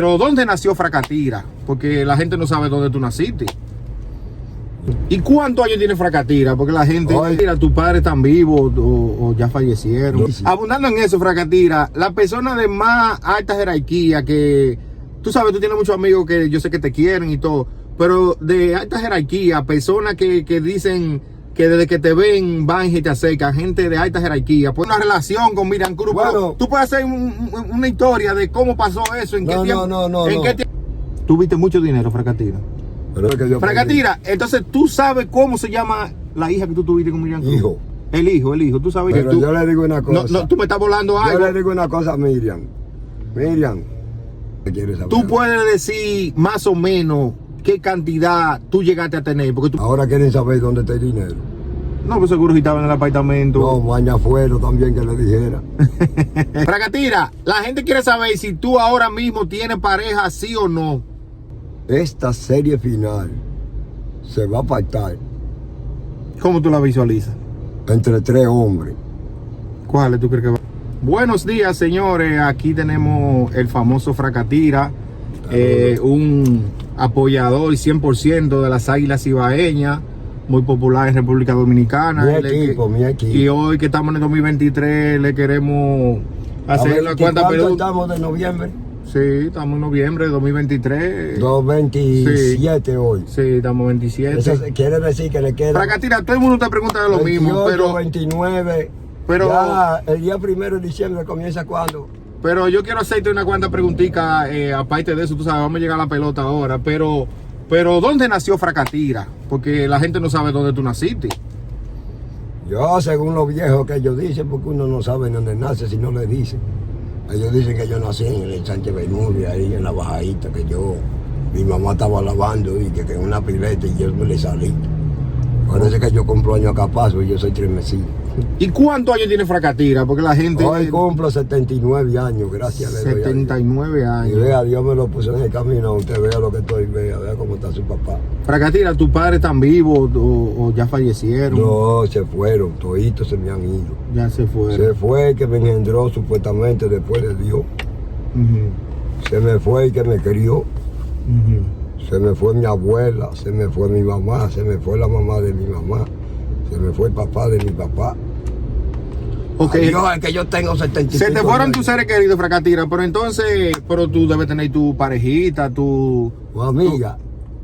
Pero ¿dónde nació Fracatira? Porque la gente no sabe dónde tú naciste. ¿Y cuántos años tiene Fracatira? Porque la gente, mira, tus padres están vivos o ya fallecieron. Sí. Abundando en eso, Fracatira, la persona de más alta jerarquía que, tú sabes, tú tienes muchos amigos que yo sé que te quieren y todo, pero de alta jerarquía, personas que dicen que desde que te ven van y te acercan, gente de alta jerarquía, pues una relación con Miriam Cruz. Bueno, tú puedes hacer una historia de cómo pasó eso, en qué tiempo. ¿Tú viste mucho dinero, Fracatira? Fracatira, entonces tú sabes cómo se llama la hija que tú tuviste con Miriam Cruz. Hijo. El hijo, tú sabes. Pero que tú, yo le digo una cosa. No, tú me estás volando algo. Yo le digo una cosa a Miriam. Miriam, ¿qué quieres saber? Tú puedes decir más o menos qué cantidad tú llegaste a tener. Porque tú... Ahora quieren saber dónde está el dinero. No, pues seguro si estaba en el apartamento. No, mañana afuera también que le dijera. Fracatira, la gente quiere saber si tú ahora mismo tienes pareja, sí o no. Esta serie final se va a pactar. ¿Cómo tú la visualizas? Entre 3 hombres. ¿Cuáles tú crees que va? Buenos días, señores. Aquí tenemos el famoso Fracatira, un apoyador 100% de las Águilas Ibaeñas, muy popular en República Dominicana. Mi equipo. Y hoy que estamos en el 2023 le queremos hacer una cuanta pregunta. Estamos de noviembre. Sí, estamos en noviembre de 2023. 227 hoy. Sí, estamos 27. Eso quiere decir que le queda. Fracatira, todo el mundo te pregunta de lo 28, mismo, pero 29. Pero ya el día 1 de diciembre comienza cuando. Pero yo quiero hacerte una cuanta preguntita, aparte de eso, tú sabes, vamos a llegar a la pelota ahora, pero ¿dónde nació Fracatira? Porque la gente no sabe dónde tú naciste. Yo, según los viejos que ellos dicen, porque uno no sabe dónde nace si no le dicen. Ellos dicen que yo nací en el Sánchez Bermúdez, ahí en la bajadita, que mi mamá estaba lavando y que en una pileta y yo me le salí. Parece que yo cumplo años acá paso y yo soy tremecino. ¿Y cuántos años tiene Fracatira? Porque la gente... Hoy cumplo 79 años, gracias a Dios. 79 años. Y vea, Dios me lo puso en el camino, usted vea lo que estoy, vea cómo está su papá. Fracatira, ¿tus padres están vivos o ya fallecieron? No, se fueron, toditos se me han ido. Ya se fueron. Se fue el que me engendró supuestamente después de Dios. Se me fue el que me crió. Se me fue mi abuela, se me fue mi mamá, se me fue la mamá de mi mamá, se me fue el papá de mi papá. Okay. Ay, es que yo tengo 75 Se te fueron años. tus seres queridos, Fracatira, pero tú debes tener tu parejita, tu... O amiga.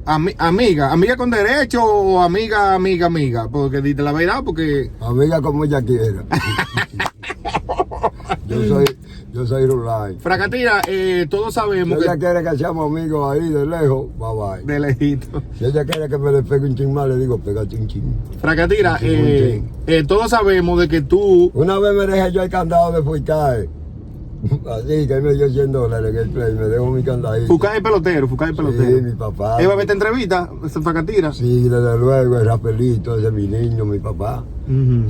Amiga con derecho o amiga, porque dite la verdad, porque... Amiga como ella quiera. Yo soy rural. Fracatira, todos sabemos si ella quiere que seamos amigos ahí de lejos, bye. De lejito. Si ella quiere que me le pegue un chin más, le digo, pégate un chin. Fracatira, todos sabemos de que tú... Una vez me dejé yo el candado de Fuicae. Así que él me dio $100 en el play, me dejó mi candadito. Fucae pelotero. Sí, mi papá. ¿Iba a verte entrevista, Fracatira? Sí, desde luego, el rapelito, ese es mi niño, mi papá.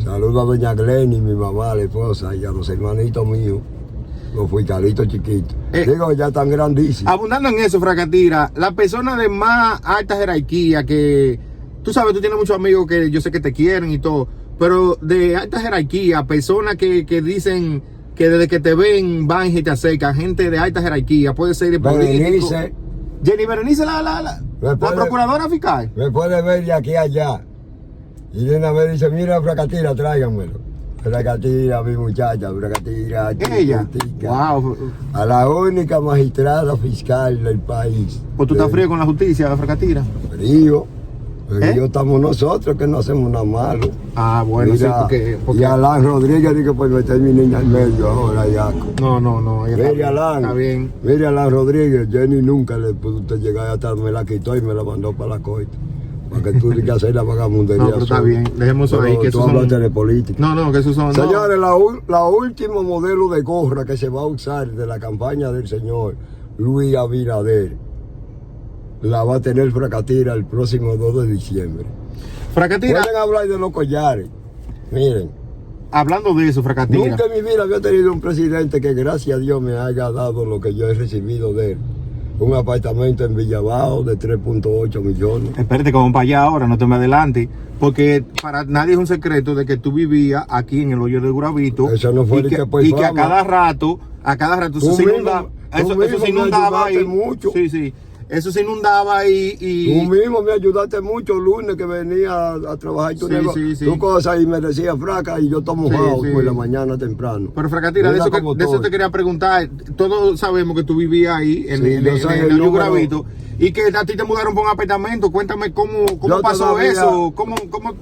Saludo a doña Glenny, mi mamá, la esposa, y a los hermanitos míos. Los fuicalitos chiquitos. Digo, ya están grandísimos. Abundando en eso, Fracatira, la persona de más alta jerarquía que... Tú sabes, tú tienes muchos amigos que yo sé que te quieren y todo, pero de alta jerarquía, personas que dicen que desde que te ven van y te acercan, gente de alta jerarquía, puede ser de político. Jenny Berenice, la procuradora fiscal. Me puede ver de aquí a allá. Y de una vez dice, mira, Fracatira, tráiganmelo. Fracatira, mi muchacha, Fracatira. Ella. Wow. A la única magistrada fiscal del país. Pues tú estás frío con la justicia, Fracatira. Frío. Frío estamos nosotros que no hacemos nada malo. Ah, bueno, mira, sí, porque... Y Alan Rodríguez dice, pues meter mi niña al medio ahora, Yaco. No. Mire, Alan. Está bien. Mire, Alan Rodríguez, Jenny nunca le pudo llegar hasta, me la quitó y me la mandó para la corte. Para que tú digas hacer la vagamundería. No, pero está bien, dejemos eso ahí. Que tú hablaste de política. No, que eso son... Señores, la última modelo de gorra que se va a usar de la campaña del señor Luis Abinader la va a tener Fracatira el próximo 2 de diciembre. Fracatira... Pueden hablar de los collares. Miren. Hablando de eso, Fracatira... Nunca en mi vida había tenido un presidente que gracias a Dios me haya dado lo que yo he recibido de él. Un apartamento en Villabao de 3.8 millones. Espérate, que vamos para allá ahora, no te me adelantes. Porque para nadie es un secreto de que tú vivías aquí en el hoyo de Guravito. Eso no fue y que a cada rato Eso mismo se me inundaba ayudaste ahí. mucho. Sí, sí. Eso se inundaba y Tú mismo me ayudaste mucho el lunes que venía a trabajar tu Sí, negocio. sí, sí. Tu cosa y me decía fraca y yo tomo Sí, mojado sí. por la mañana temprano. Pero Fracatira, de Mira eso, cómo de eso estoy. te quería preguntar. Todos sabemos que tú vivías ahí en, Sí, yo en soy el el Hoyo número- Gravito y que a ti te mudaron por un apartamento. Cuéntame cómo Yo pasó todavía- eso, cómo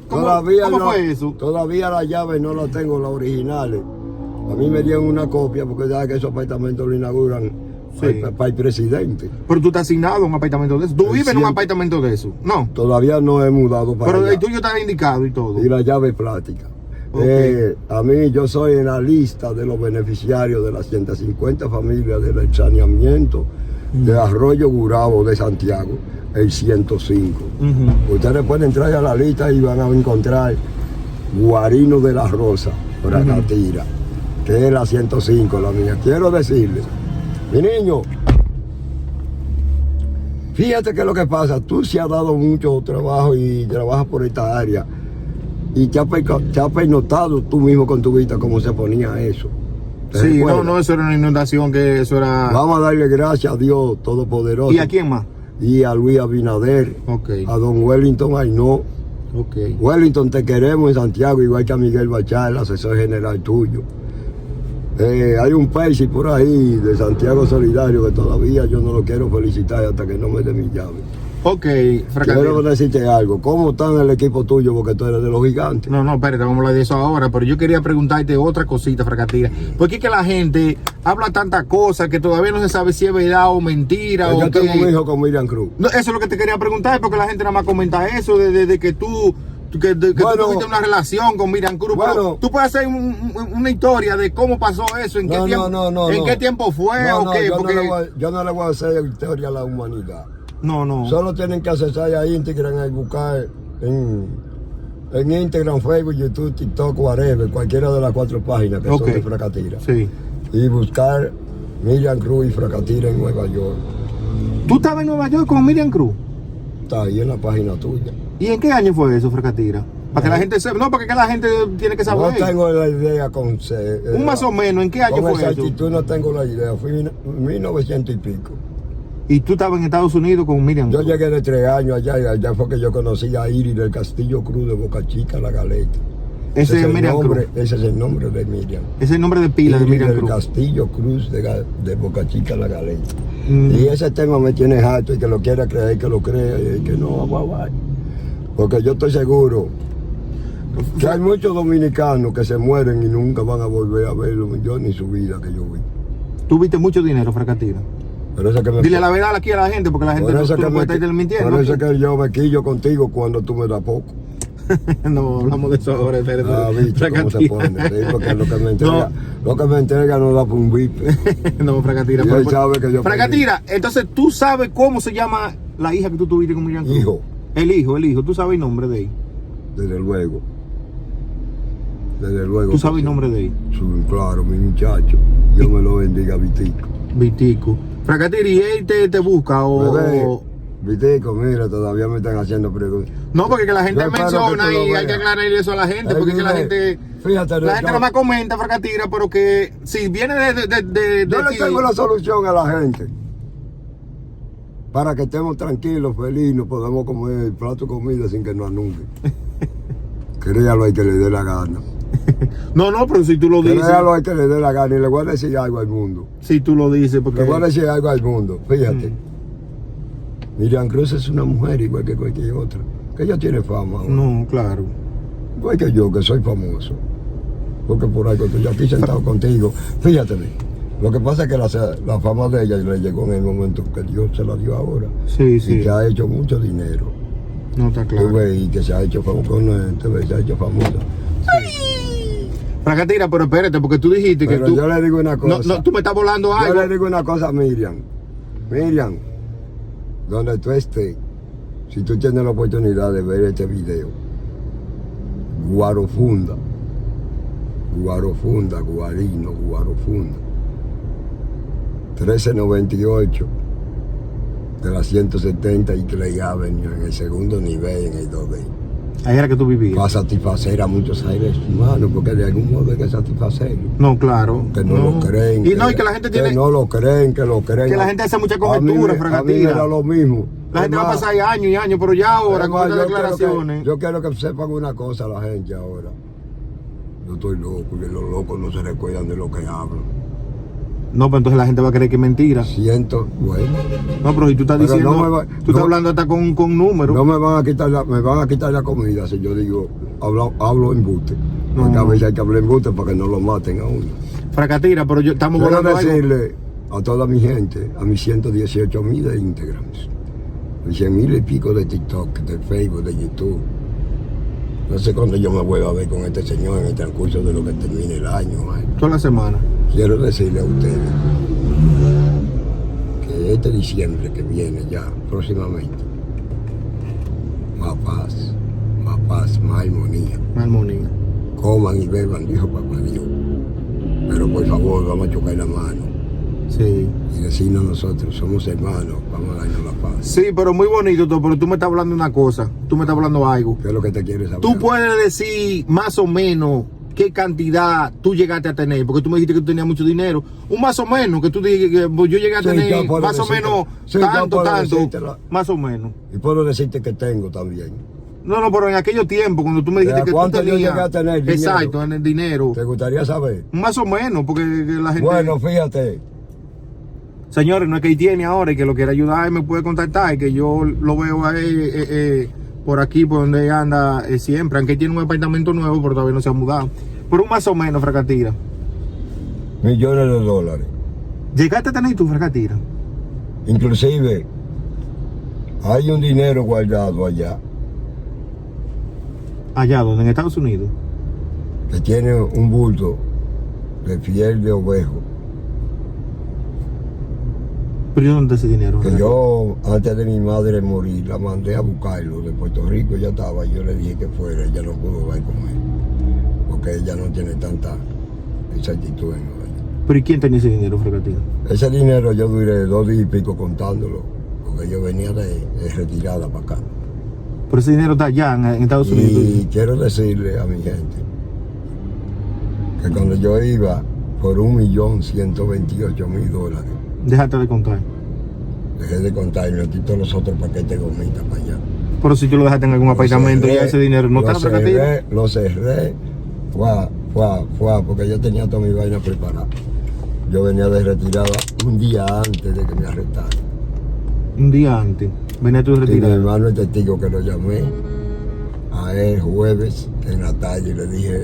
Todavía fue no- eso. Todavía las llaves no las tengo, las originales. A mí me dieron una copia porque ya que esos apartamentos lo inauguran Sí. para el presidente. Pero tú estás asignado a un apartamento de eso. Tú vives en un Siempre. apartamento de eso. No. Todavía no he mudado para Pero allá. el tuyo está indicado y todo. Y la llave plástica. Ok. A mí yo soy en la lista de los beneficiarios de las 150 familias del saneamiento de Arroyo Gurabo de Santiago, el 105. Ujú. Ustedes pueden entrar a la lista y van a encontrar Guarino de la Rosa, Fracatira, que es la 105, la mía. Quiero decirles, mi niño, fíjate que lo que pasa, tú se has dado mucho trabajo y trabajas por esta área y te has pernotado tú mismo con tu vista cómo se ponía eso. ¿Te Sí, recuerdas? no, eso era una inundación, que eso era... Vamos a darle gracias a Dios Todopoderoso. ¿Y a quién más? Y a Luis Abinader, Ok, a don Wellington Ainó. ok. Wellington, te queremos en Santiago, igual que a Miguel Bachar, el asesor general tuyo. Hay un país por ahí de Santiago Solidario que todavía yo no lo quiero felicitar hasta que no me dé mi llave. Ok, Quiero Fracatira. decirte algo. ¿Cómo está el equipo tuyo? Porque tú eres de los gigantes. No, espérate, vamos a hablar de eso ahora, pero yo quería preguntarte otra cosita, Fracatira. Porque es que la gente habla tantas cosas que todavía no se sabe si es verdad o mentira o Yo tengo un qué. hijo con Miriam Cruz. No, eso es lo que te quería preguntar, porque la gente nada más comenta eso, de que tú... Que Bueno, tú tuviste una relación con Miriam Cruz. bueno. Pero tú puedes hacer una historia de cómo pasó eso, en qué No, tiempo, no, en no. qué tiempo fue No, o no, qué. yo, Porque... yo no le voy a hacer historia a la humanidad. No. Solo tienen que accesar a Instagram y buscar en Instagram, Facebook, YouTube, TikTok, whatever, cualquiera de las 4 páginas que Ok. son de Fracatira. Sí. Y buscar Miriam Cruz y Fracatira en Nueva York. ¿Tú estabas en Nueva York con Miriam Cruz? Está ahí en la página tuya. ¿Y en qué año fue eso, Fracatira? Para que la gente sepa. No, porque que la gente tiene que No saber. tengo la idea con Un más o menos, ¿en qué año con fue eso? exactitud no tengo la idea. Fue en 1900 y pico. Y tú estabas en Estados Unidos con Miriam Yo Cruz. llegué de 3 años allá y allá fue que yo conocí a Iris del Castillo Cruz de Boca Chica, La Galeta. Ese es el Miriam nombre, Cruz. ese es el nombre de Miriam. Ese es el nombre de pila de Iris Miriam del Cruz. Castillo Cruz de Boca Chica, La Galeta. Mm. Y ese tema me tiene harto y que lo quiera creer, que lo crea y que no, guay. Porque yo estoy seguro que hay muchos dominicanos que se mueren y nunca van a volver a verlo, yo ni su vida que yo vi. Tú viste mucho dinero, Fracatira. Por eso que me, Dile la verdad aquí a la gente, porque la gente por no, eso tú que no me- puedes estar mintiendo. por eso que yo me quillo contigo cuando tú me das poco. No, hablamos de eso ahora. Espérate. Ah, viste cómo se pone. Sí, porque lo que me entrega, lo que me entrega no da por un bipe. No, Fracatira. Y él sabe que yo Fracatira, entonces tú sabes cómo se llama la hija que tú tuviste con Miriam Cruz. Hijo, El hijo. Tú sabes el nombre de él. desde luego. Desde luego. Tú que sabes el sí. nombre de él. Sí, claro, mi muchacho. Dios me lo bendiga, Vitico. Vitico. Fracatira, ¿y él te busca Bebé, o...? Vitico, mira, todavía me están haciendo preguntas. No, porque que la gente Yo espero menciona que tú lo y hay que veas. aclarar eso a la gente, porque que la gente... Fíjate, La gente no me comenta, Fracatira, pero que si viene de yo le ti... tengo la solución a la gente. Para que estemos tranquilos, felices, nos podamos comer el plato de comida sin que nos anuncien. Créalo, hay que le dé la gana. No, pero si tú lo dices... Créalo, hay que le dé la gana. Y le voy a decir algo al mundo. Si tú lo dices, porque... Le voy a decir algo al mundo. Fíjate. Miriam Cruz es una mujer igual que cualquier otra. Que ella tiene fama. No, claro. Igual que yo, que soy famoso. Porque por algo estoy aquí sentado contigo. Fíjate, lo que pasa es que la fama de ella le llegó en el momento que Dios se la dio ahora. Sí, Y sí. que ha hecho mucho dinero. No está Tú claro. ves, y que se ha hecho famosa. Se ha hecho famosa. Fracatira, pero espérate, porque tú dijiste que Pero tú... yo le digo una cosa. No, tú me estás volando Yo algo. le digo una cosa a Miriam. Miriam, donde tú estés, si tú tienes la oportunidad de ver este video, Guarofunda, Guarino, Guarofunda, 1398 de la 170 y Clay Avenue, en el segundo nivel, en el 2D. Ahí era que tú vivías. Para satisfacer a muchos seres humanos, porque de algún modo hay que satisfacerlo. No, claro. Que no lo creen. Y no, y que la gente tiene. Que no lo creen, que lo creen. Que la gente hace mucha A conjetura, mí Fracatira. era lo mismo. La gente va a Además, pasar ahí años y años, pero ya ahora con estas declaraciones. yo quiero que sepan una cosa la gente ahora. Yo estoy loco, y los locos no se recuerdan de lo que hablan. No, pero entonces la gente va a creer que es mentira. Siento, bueno. No, pero si tú estás Pero diciendo, no me tú estás hablando hasta con números. No me van a quitar la comida si yo digo, hablo embuste. No. Porque a veces hay que hablar embuste para que no lo maten a uno. Fracatira, pero estamos Quiero volando algo. decirle a toda mi gente, a mis 118,000 de Instagrams, mis 100,000 y pico de TikTok, de Facebook, de YouTube. No sé cuándo yo me vuelvo a ver con este señor en el transcurso de lo que termine el año. Toda la semana. Quiero decirle a ustedes que este diciembre que viene ya, próximamente, más paz, más armonía. Armonía. Coman y beban, dijo Papá Dios. Pero por favor, vamos a chocar la mano Sí. y decirnos nosotros, somos hermanos, vamos a darnos la paz. Sí, pero muy bonito todo, pero tú me estás hablando una cosa. Tú me estás hablando algo. ¿Qué es lo que te quieres saber? Tú puedes decir más o menos qué cantidad tú llegaste a tener, porque tú me dijiste que tú tenías mucho dinero. Un más o menos, que tú dijiste que yo llegué a Sí, tener yo puedo más o decírtela. menos Sí, yo tanto, puedo tanto, decírtela. más o menos. Y puedo decirte que tengo también. No, pero en aquellos tiempos, cuando tú me dijiste que tú ¿Cuánto yo tenías, llegué a tener dinero? exacto, en el dinero, ¿Te gustaría saber? más o menos, porque la gente, Bueno, fíjate, señores, no es que él tiene ahora y que lo quiere ayudar, me puede contactar, y que yo lo veo ahí por aquí, por donde anda siempre, aunque él tiene un apartamento nuevo, pero todavía no se ha mudado. Por un más o menos, Fracatira. millones de dólares. ¿Llegaste a tener tu Fracatira? Inclusive, hay un dinero guardado allá Allá, donde en Estados Unidos. que tiene un bulto de piel de ovejo. Pero ¿y dónde ese dinero? Que yo, antes de mi madre morir, la mandé a buscarlo de Puerto Rico, ya estaba, yo le dije que fuera, ella no pudo ver con él, porque ella no tiene tanta exactitud en lo de ella. Pero ¿y quién tenía ese dinero, Fracatira? Ese dinero yo duré 2 días y pico contándolo, porque yo venía de retirada para acá. Pero ese dinero está allá en Estados Unidos. Y quiero decirle a mi gente que cuando yo iba por 1.128.000 dólares, Déjate de contar. dejé de contar y metí todos los otros paquetes de gomitas para allá. Pero si tú lo dejaste en algún apartamento, ya ese dinero no está en la Fracatira. Lo cerré, porque yo tenía toda mi vaina preparada. Yo venía de retirada un día antes de que me arrestaran. Un día antes. Venía tú Y mi retirado. hermano, el testigo que lo llamé a él jueves en la tarde y le dije,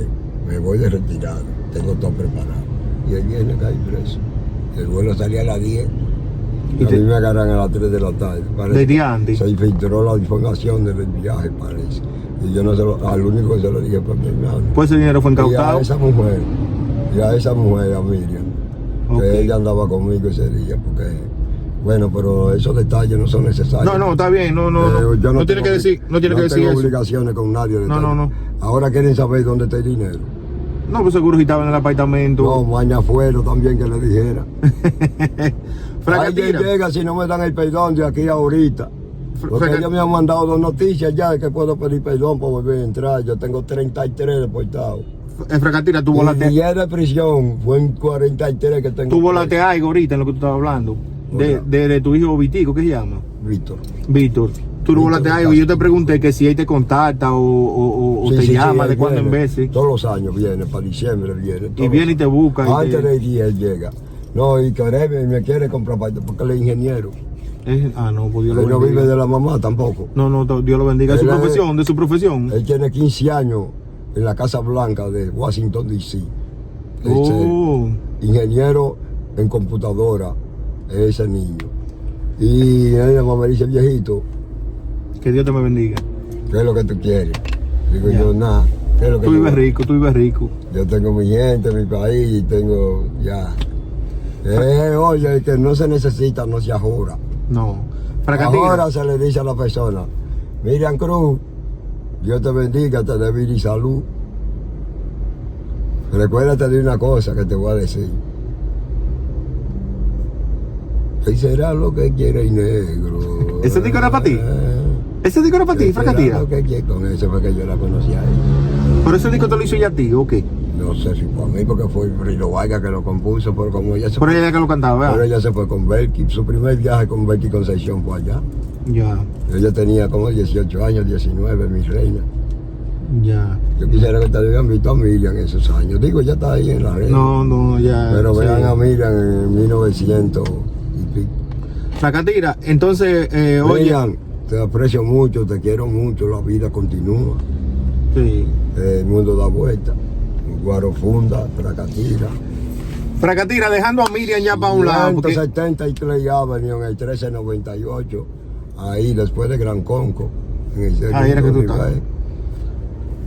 me voy de retirada, tengo todo preparado. Y él viene acá y preso. El vuelo salía a las 10 y a mí me agarran a las 3 de la tarde. ¿De día antes? Se infiltró la información del viaje, parece. Y yo no se lo, al único que se lo dije fue a mi hermano. Pues ese dinero fue Y a incautado. esa mujer, a Miriam, Ok. que ella andaba conmigo ese día, porque, bueno, pero esos detalles no son necesarios. No, está bien, no Yo tiene tengo que decir, no tiene que decir tengo eso. obligaciones con nadie. de No, tal. no. Ahora quieren saber dónde está el dinero. No, pues seguro si estaba en el apartamento. No, mañana fuera también que le dijera. Fracatira. Alguien llega si no me dan el perdón de aquí ahorita. Porque Fraca- ellos me han mandado 2 noticias ya de que puedo pedir perdón por volver a entrar. Yo tengo 33 deportados. Fracatira, tú Y volaste. 10 de prisión, fue en 43 que tengo. Tú volaste algo ahorita en lo que tú estabas hablando. De tu hijo Vitico, ¿qué se llama? Víctor. Víctor. Tú Víctor volaste de algo y yo te Castro. pregunté que si él te contacta o Sí, te sí, llama sí, de él cuando en viene. vez. ¿Sí? Todos los años viene, para diciembre viene. Y todos viene y los te años. busca. y Antes te- del día él llega. No, y que me quiere comprar parte porque él es ingeniero. No, pues Dios lo Él no bendiga. vive de la mamá tampoco. No, Dios lo bendiga. Él es- De su profesión. Él tiene 15 años en la Casa Blanca de Washington, D.C. Oh, Ingeniero en computadora, ese niño. Y él me dice, viejito, que Dios te me bendiga. ¿qué es lo que tú quieres? Digo Ya. yo, nada. ¿Qué es lo que Tú yo- vives rico, tú vives rico. Yo tengo mi gente, mi país, tengo ya. Oye, el que no se necesita no se ajora. No. Fracatira. Ahora se le dice a la persona, Miriam Cruz, Dios te bendiga, te dé vida y salud. Recuérdate de una cosa que te voy a decir. ¿Qué será lo que quiere el negro? ¿Ese disco era para ti? ¿Ese disco era para ti, Fracatira? Con ese fue que yo la conocí a ella. ¿Pero ese disco te lo hizo ya a ti o qué? No sé si fue a mí, porque fue Rilo Vargas que lo compuso, pero como ella se Por fue, ella que lo cantaba, pero ¿verdad? ella se fue con Belki. Su primer viaje con Belki Concepción fue allá. Ya, Ella tenía como 18 años, 19, mi reina. ya. Yo quisiera que te hubieran visto a Miriam en esos años. Digo, ya está ahí en la red. No, ya. Pero sí. vean a Miriam en 1900 y pico. Fracatira, entonces, oye. Miriam, te aprecio mucho, te quiero mucho, la vida continúa. Sí. El mundo da vuelta. Guaro Funda, Fracatira. Fracatira, dejando a Miriam ya para un lado. Porque... 173 Avenue en el 1398, ahí después de Gran Conco, en el centro Ahí era que tú de estabas. Nivel.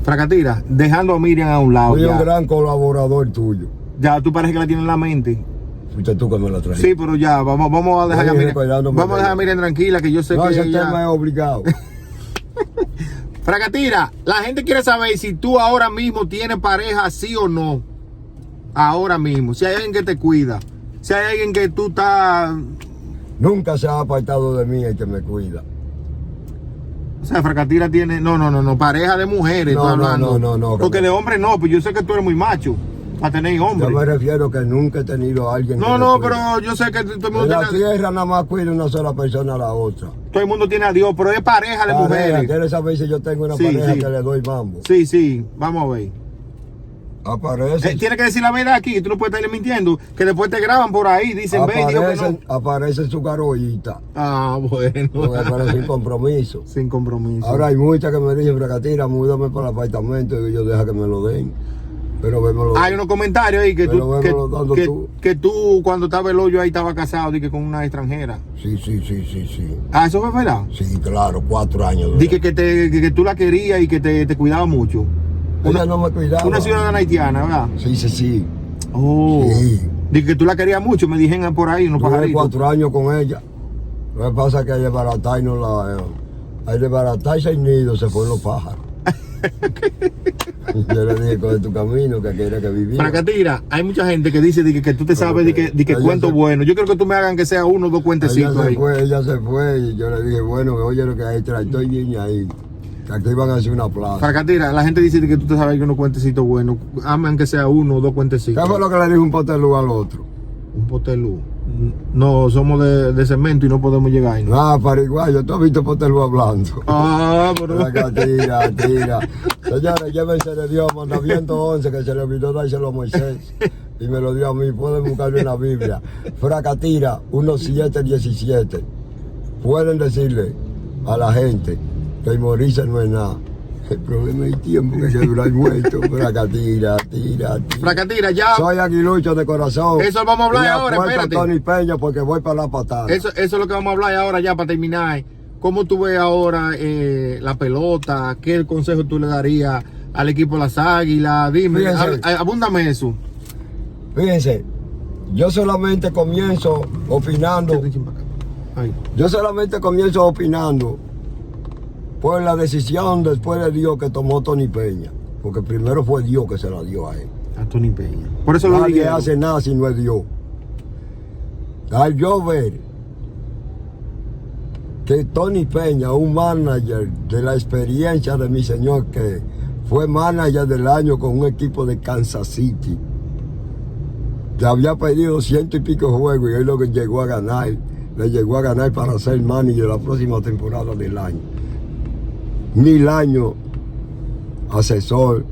Fracatira, dejando a Miriam a un lado. Fui un Ya. gran colaborador tuyo. Ya, tú parece que la tienes en la mente. Fuiste tú que me la trajiste. Sí, pero ya, vamos a dejar a Estoy Miriam. recordándome Vamos a dejar a de Miriam tranquila, que yo sé No, que ese ella... tema es obligado. Fracatira, la gente quiere saber si tú ahora mismo tienes pareja, sí o no. Ahora mismo. Si hay alguien que te cuida. Si hay alguien que tú estás... Nunca se ha apartado de mí el que me cuida. O sea, Fracatira tiene... No, pareja de mujeres. No, estoy hablando. no, Porque que de hombre no, pues yo sé que tú eres muy macho para tener Yo hombre. me refiero que nunca he tenido a alguien que No, me cuide. pero yo sé que todo el En mundo la tiene... tierra nada más cuida una sola persona a la otra. Todo el mundo tiene a Dios, pero es pareja de Pareja, mujeres. ¿quieres saber si yo tengo una Sí, pareja sí. que le doy mambo? Sí, vamos a ver. Aparece. Tienes que decir la verdad aquí, tú no puedes estarle mintiendo, que después te graban por ahí, dicen, ve y digo que no. Aparece su garollita. Ah, bueno. Pero sin compromiso. Sin compromiso. Ahora hay muchas que me dicen, Fracatira, múdame para el apartamento y yo deja que me lo den. Pero vémoslo. Hay unos comentarios ahí que Pero tú, vémoslo dando tú. que tú cuando estaba el hoyo ahí estaba casado, dije, con una extranjera. Sí. Ah, ¿eso fue verdad? Sí, claro, 4 años. Dije que tú la querías y que te cuidaba mucho. Ella no me cuidaba. Una ciudadana haitiana, ¿verdad? Sí. Oh. Sí. Dije que tú la querías mucho, me dijeron por ahí unos Tuve pajaritos. 4 años con ella. Lo que pasa es que al desbaratarnos al desbaratarse el nido se fueron los pájaros. Yo le dije, coge tu camino, que quiera que viviera. Fracatira, hay mucha gente que dice que tú te sabes de que ella cuento se- bueno. Yo creo que tú me hagan que sea uno o dos cuentecitos ahí. Ella se fue y yo le dije, bueno, oye lo que hay, estoy bien ahí. Que aquí van a hacer una plaza. Fracatira, la gente dice que tú te sabes que unos cuentecitos buenos. Aman que sea uno o dos cuentecitos. ¿Qué fue lo que le dijo un potelú al otro? Un potelú. No, somos de cemento y no podemos llegar ahí, ¿no? Ah, paraguayo, tú has visto potelú hablando. Ah, pero... Tira. Señores, llévense de Dios, mandamiento 11, que se le olvidó dárselo a Moisés. Y me lo dio a mí, pueden buscarlo en la Biblia. Fracatira 1:7:17. Pueden decirle a la gente que morirse no es nada. El problema es el tiempo que se dura el muerto. Fracatira, tira. Fracatira, ya. Soy aguilucho de corazón. Eso vamos a hablar Y ahora, apuesto a espérate. Tony Peña porque voy para la patada. Eso es lo que vamos a hablar ahora ya para terminar. ¿Cómo tú ves ahora la pelota? ¿Qué consejo tú le darías al equipo de las Águilas? Dime, Fíjense. abúndame eso. Fíjense, yo solamente comienzo opinando. Ay. Yo solamente comienzo opinando por la decisión después de Dios que tomó Tony Peña. Porque primero fue Dios que se la dio a él. A Tony Peña. Por eso lo Nadie dije. hace nada si no es Dios. Al yo ver que Tony Peña, un manager de la experiencia de mi señor, que fue manager del año con un equipo de Kansas City, que había perdido 100 y pico juegos y él lo que llegó a ganar, le llegó a ganar para ser manager la próxima temporada del año. 1000 años asesor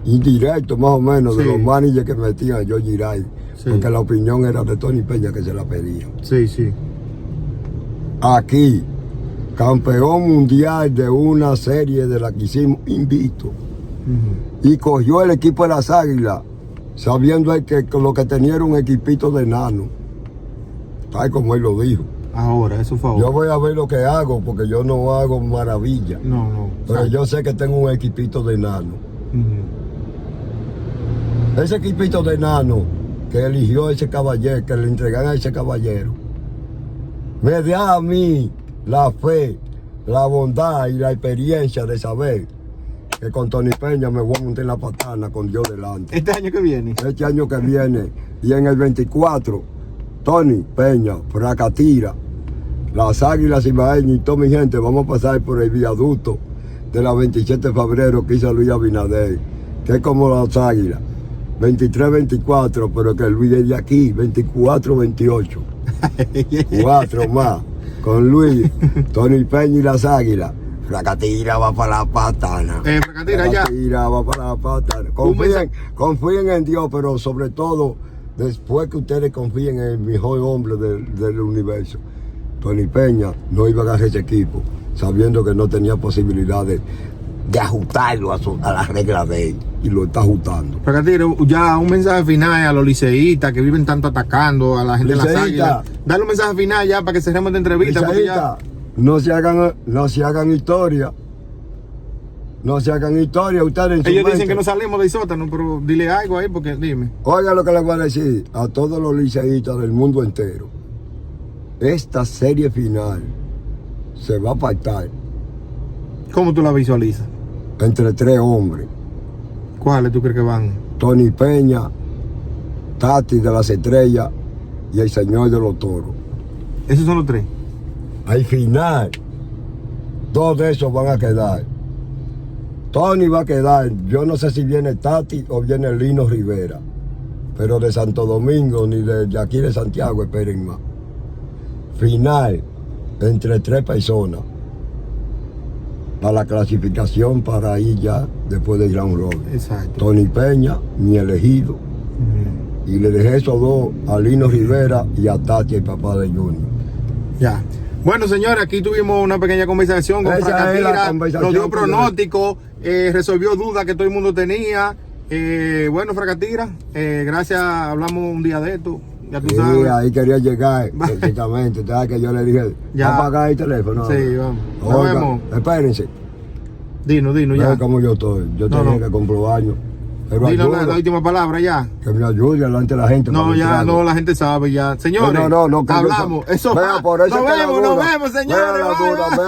indirecto más o menos de Sí. los managers que metían a George Giray, Sí. porque la opinión era de Tony Peña que se la pedían. Sí. Aquí, campeón mundial de una serie de la que hicimos invicto, Ujú. y cogió el equipo de las Águilas, sabiendo él que lo que tenía era un equipito de enano, tal como él lo dijo. Ahora, eso fue ahora. Yo voy a ver lo que hago, porque yo no hago maravilla, No. pero yo sé que tengo un equipito de enano. Ujú. Ese equipito de enano que eligió ese caballero, que le entregan a ese caballero, me da a mí la fe, la bondad y la experiencia de saber que con Tony Peña me voy a montar en la patana con Dios delante. Este año que viene. Este año que viene y en el 24, Tony Peña, Fracatira, Las Águilas Ibaeñas y toda mi gente, vamos a pasar por el viaducto de la 27 de febrero que hizo Luis Abinader, que es como las Águilas. 23-24, pero que Luis es de aquí, 24-28. 4 más. Con Luis, Tony Peña y las Águilas. Fracatira va para la patana. Fracatira ya. Fracatira va para la patana. Confíen en Dios, pero sobre todo, después que ustedes confíen en el mejor hombre del universo. Tony Peña no iba a agarrar ese equipo, sabiendo que no tenía posibilidad de ajustarlo a las reglas de él. Y lo está ajustando. Fracatira, ya un mensaje final a los liceístas que viven tanto atacando a la gente de las Águilas. Dale un mensaje final ya para que cerremos esta entrevista. No se hagan historia. No se hagan historia ustedes en su Ellos mente. dicen que no salimos del sótano, pero dile algo ahí porque dime. Oiga lo que les voy a decir a todos los liceístas del mundo entero. Esta serie final se va a pactar ¿Cómo tú la visualizas? entre 3 hombres. ¿Cuáles tú crees que van? Tony Peña, Tati de las Estrellas y el Señor de los Toros. Esos son los 3. Al final, 2 de esos van a quedar. Tony va a quedar, yo no sé si viene Tati o viene Lino Rivera, pero de Santo Domingo ni de aquí de Santiago esperen más. Final, entre 3 personas, para la clasificación para ir ya después del Gran Robin. Exacto. Tony Peña, mi elegido, y le dejé esos 2 a Lino Rivera y a Tati, el papá de Junior. Ya. Bueno, señores, aquí tuvimos una pequeña conversación con Fracatira, nos dio pronóstico, resolvió dudas que todo el mundo tenía. Bueno, Fracatira, gracias, hablamos un día de esto, ya tú sabes. Sí, ahí quería llegar, precisamente, ¿sabes? Que yo le dije, ya. ¿va a pagar el teléfono? Sí, vamos. Nos Oiga, vemos. Espérense. Dinos, Ve ya. cómo yo estoy, yo tenía que comprobarlo. Pero Dinos ayuda, la última palabra ya. que me ayude delante de la gente. No, para ya, entrarle. no, la gente sabe ya. Señores, No, que hablamos. Eso vea, por eso nos es que la vemos, duda. nos vemos, señores. Vea la duda, Bye, bye. vea